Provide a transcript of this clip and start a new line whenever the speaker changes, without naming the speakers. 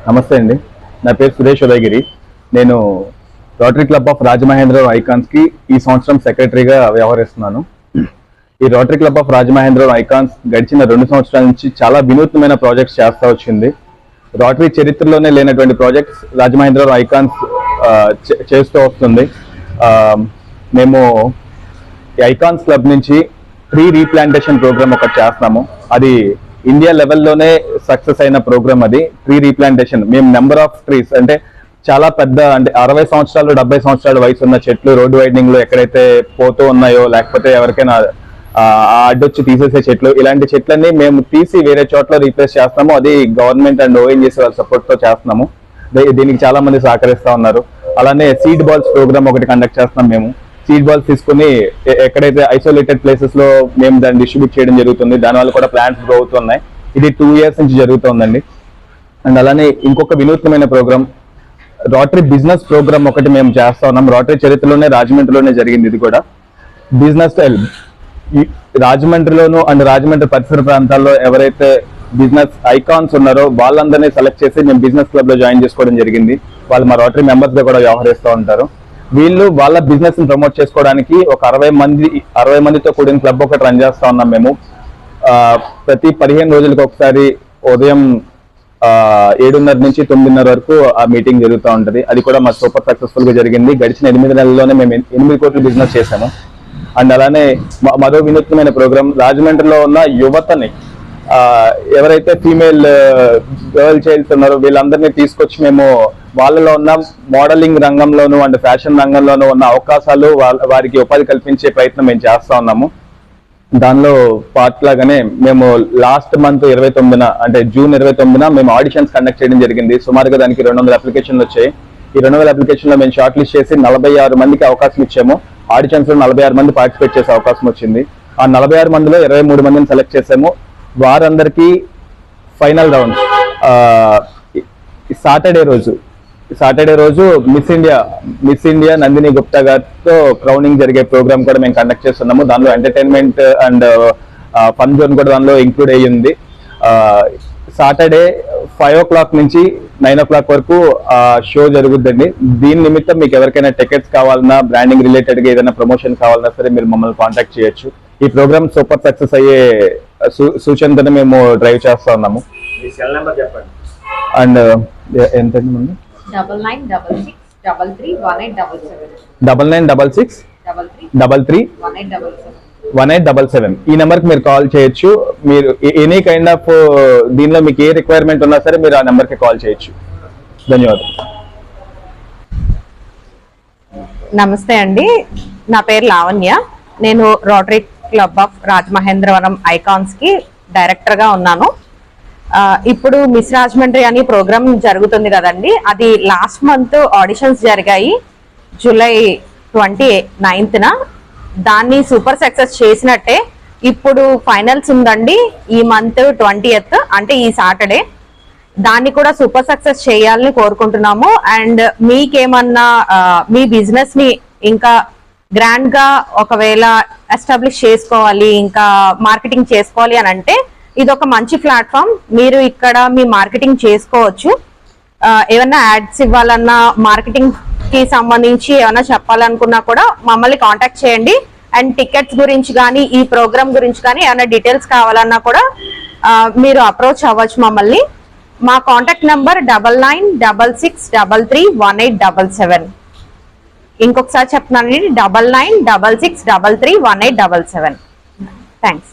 నమస్తే అండి, నా పేరు సురేష్ ఉదయగిరి. నేను రోటరీ క్లబ్ ఆఫ్ రాజమహేంద్రవరం ఐకాన్స్కి ఈ సంవత్సరం సెక్రటరీగా వ్యవహరిస్తున్నాను. ఈ rotary club of Rajamahendravaram icons గడిచిన 2 సంవత్సరాల నుంచి చాలా వినూత్నమైన ప్రాజెక్ట్స్ చేస్తూ వచ్చింది. రోటరీ చరిత్రలోనే లేనటువంటి ప్రాజెక్ట్స్ రాజమహేంద్రవరం ఐకాన్స్ చేస్తూ వస్తుంది. మేము ఈ ఐకాన్స్ క్లబ్ నుంచి ట్రీ రీప్లాంటేషన్ ప్రోగ్రామ్ ఒకటి చేస్తున్నాము. అది ఇండియా లెవెల్లోనే సక్సెస్ అయిన ప్రోగ్రామ్. అది ట్రీ రీప్లాంటేషన్. మేము నెంబర్ ఆఫ్ ట్రీస్ అంటే చాలా పెద్ద, అంటే 60 సంవత్సరాలు 70 సంవత్సరాల వయసు ఉన్న చెట్లు రోడ్డు వైడనింగ్ లో ఎక్కడైతే పోతూ ఉన్నాయో, లేకపోతే ఎవరికైనా అడ్డొచ్చి తీసేసే చెట్లు, ఇలాంటి చెట్లన్నీ మేము తీసి వేరే చోట్ల రీప్లేస్ చేస్తాము. అది గవర్నమెంట్ అండ్ ఓఎన్జీసీ వాళ్ళ సపోర్ట్ తో చేస్తున్నాము. దీనికి చాలా మంది సహకరిస్తా ఉన్నారు. అలానే సీడ్ బాల్స్ ప్రోగ్రామ్ ఒకటి కండక్ట్ చేస్తున్నాం. మేము సీడ్ బాల్స్ తీసుకుని ఎక్కడైతే ఐసోలేటెడ్ ప్లేసెస్ లో మేము దాన్ని డిస్ట్రిబ్యూట్ చేయడం జరుగుతుంది. దానివల్ల కూడా ప్లాంట్స్ గ్రో అవుతున్నాయి. ఇది 2 years నుంచి జరుగుతుందండి. అండ్ అలానే ఇంకొక వినూత్నమైన ప్రోగ్రామ్ రోటరీ బిజినెస్ ప్రోగ్రామ్ ఒకటి మేము చేస్తా ఉన్నాం. రోటరీ చరిత్రలోనే రాజమండ్రిలోనే జరిగింది. ఇది కూడా బిజినెస్ రాజమండ్రిలోను అండ్ రాజమండ్రి పరిసర ప్రాంతాల్లో ఎవరైతే బిజినెస్ ఐకాన్స్ ఉన్నారో వాళ్ళందరినీ సెలెక్ట్ చేసి మేము బిజినెస్ క్లబ్ లో జాయిన్ చేసుకోవడం జరిగింది. వాళ్ళు మా రోటరీ మెంబర్స్ గా కూడా వ్యవహరిస్తూ ఉంటారు. వీళ్ళు వాళ్ళ బిజినెస్ ని ప్రమోట్ చేసుకోవడానికి ఒక 60 మందితో కూడిన క్లబ్ ఒకటి రన్ చేస్తా ఉన్నాం. మేము ప్రతి 15 రోజులకు ఒకసారి ఉదయం 7:30 నుంచి 9:30 వరకు ఆ మీటింగ్ జరుగుతూ ఉంటది. అది కూడా మా సూపర్ సక్సెస్ఫుల్ గా జరిగింది. గడిచిన 8 నెలల్లోనే మేము 8 కోట్ల బిజినెస్ చేశాము. అండ్ అలానే మరో వినూత్నమైన ప్రోగ్రామ్ రాజమండ్రిలో ఉన్న యువతని, ఎవరైతే ఫీమేల్ గర్ల్ చైల్డ్స్ ఉన్నారో వీళ్ళందరినీ తీసుకొచ్చి మేము వాళ్ళలో ఉన్న మోడలింగ్ రంగంలోను అండ్ ఫ్యాషన్ రంగంలోనూ ఉన్న అవకాశాలు వారికి ఉపాధి కల్పించే ప్రయత్నం మేము చేస్తా ఉన్నాము. దానిలో పార్ట్ లాగానే మేము లాస్ట్ మంత్ 29న, అంటే జూన్ 29న మేము ఆడిషన్స్ కండక్ట్ చేయడం జరిగింది. సుమారుగా దానికి 200 అప్లికేషన్లు వచ్చాయి. ఈ 200 అప్లికేషన్లో మేము షార్ట్ లిస్ట్ చేసి 46 మందికి అవకాశం ఇచ్చాము. ఆడిషన్స్ లో 46 మంది పార్టిసిపేట్ చేసే అవకాశం వచ్చింది. ఆ 46 మందిలో 23 మందిని సెలెక్ట్ చేసాము. వారందరికీ ఫైనల్ రౌండ్ సాటర్డే రోజు మిస్ ఇండియా నందిని గుప్తా గారితో క్రౌనింగ్ జరిగే ప్రోగ్రామ్ కూడా మేము కండక్ట్ చేస్తున్నాము. దానిలో ఎంటర్టైన్మెంట్ అండ్ ఫన్ జోన్ కూడా దానిలో ఇంక్లూడ్ అయ్యింది. సాటర్డే 5 o'clock నుంచి 9 o'clock వరకు షో జరుగుద్దండి. దీని నిమిత్తం మీకు ఎవరికైనా టికెట్స్ కావాలన్నా, బ్రాండింగ్ రిలేటెడ్ గా ఏదైనా ప్రమోషన్ కావాలన్నా సరే మీరు మమ్మల్ని కాంటాక్ట్ చేయొచ్చు. ఈ ప్రోగ్రామ్ సూపర్ సక్సెస్ అయ్యే సూచనతో మేము డ్రైవ్ చేస్తా ఉన్నాము. అండ్ ఎంతండి ముందు 9966331877 ఈ నెంబర్ కి మీరు కాల్ చేయొచ్చు. మీరు ఎనీ కైండ్ ఆఫ్ దీనిలో మీకు ఏ రిక్వైర్మెంట్ ఉన్నా సరే మీరు ఆ నెంబర్ కి కాల్ చేయొచ్చు. ధన్యవాదాలు.
నమస్తే అండి, నా పేరు లావణ్య. నేను rotary club of Rajamahendravaram icons కి డైరెక్టర్ గా ఉన్నాను. ఇప్పుడు మిస్ రాజమండ్రి అని ప్రోగ్రామ్ జరుగుతుంది కదండి, అది లాస్ట్ మంత్ ఆడిషన్స్ జరిగాయి జూలై 29న. దాన్ని సూపర్ సక్సెస్ చేసినట్టే ఇప్పుడు ఫైనల్స్ ఉందండి ఈ మంత్ 20th, అంటే ఈ సాటర్డే. దాన్ని కూడా సూపర్ సక్సెస్ చేయాలని కోరుకుంటున్నాము. అండ్ మీకేమన్నా మీ బిజినెస్ ని ఇంకా గ్రాండ్ గా ఒకవేళ ఎస్టాబ్లిష్ చేసుకోవాలి, ఇంకా మార్కెటింగ్ చేసుకోవాలి అని అంటే ఇది ఒక మంచి ప్లాట్ఫామ్. మీరు ఇక్కడ మీ మార్కెటింగ్ చేసుకోవచ్చు. ఏమన్నా యాడ్స్ ఇవ్వాలన్నా, మార్కెటింగ్ కి సంబంధించి ఏమైనా చెప్పాలనుకున్నా కూడా మమ్మల్ని కాంటాక్ట్ చేయండి. అండ్ టికెట్స్ గురించి కానీ, ఈ ప్రోగ్రామ్ గురించి కానీ ఏమైనా డీటెయిల్స్ కావాలన్నా కూడా మీరు అప్రోచ్ అవ్వచ్చు మమ్మల్ని. మా కాంటాక్ట్ నెంబర్ 9966331877. ఇంకొకసారి చెప్తున్నానండి, 9966331877. థ్యాంక్స్.